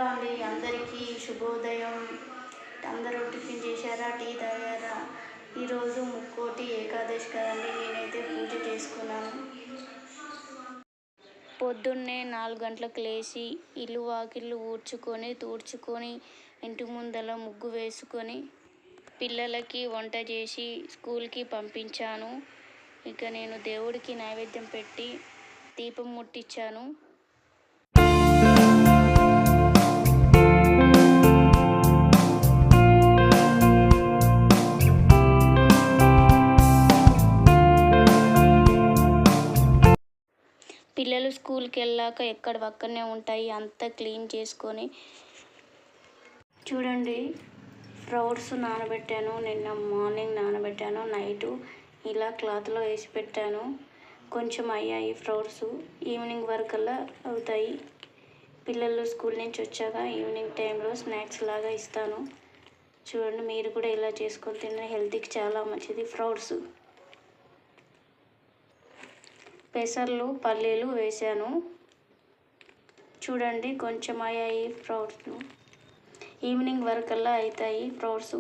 Hello అండి, అందరికీ శుభోదయం. అందరూ టిఫిన్ చేశారా, టీ తాగారా? ఈరోజు ముక్కోటి ఏకాదశి కదండి. నేనైతే పూజ చేసుకున్నాను. పొద్దున్నే 4 గంటలకు లేచి ఇల్లు వాకిళ్ళు తూడ్చుకొని ఇంటి ముందర ముగ్గు వేసుకొని పిల్లలకి వంట చేసి స్కూల్కి పంపించాను. ఇక నేను దేవుడికి నైవేద్యం పెట్టి దీపం ముట్టించాను. పిల్లలు స్కూల్కి వెళ్ళాక ఎక్కడవక్కడనే ఉంటాయి, అంతా క్లీన్ చేసుకొని. చూడండి, ఫ్రూట్స్ నానబెట్టాను. నిన్న మార్నింగ్ నానబెట్టాను, నైటు ఇలా క్లాత్లో వేసి పెట్టాను. కొంచెం అయ్యాయి ఫ్రూట్స్, ఈవినింగ్ వరకల్లా అవుతాయి. పిల్లలు స్కూల్ నుంచి వచ్చాక ఈవినింగ్ టైంలో స్నాక్స్ లాగా ఇస్తాను. చూడండి, మీరు కూడా ఇలా చేసుకొని తిన్న హెల్త్కి చాలా మంచిది. ఫ్రూట్స్, పెసర్లు, పల్లీలు వేసాను. చూడండి, కొంచెం అయ్యాయి ఫ్రూట్స్. ఈవినింగ్ వరకల్లా అవుతాయి ఫ్రూట్స్.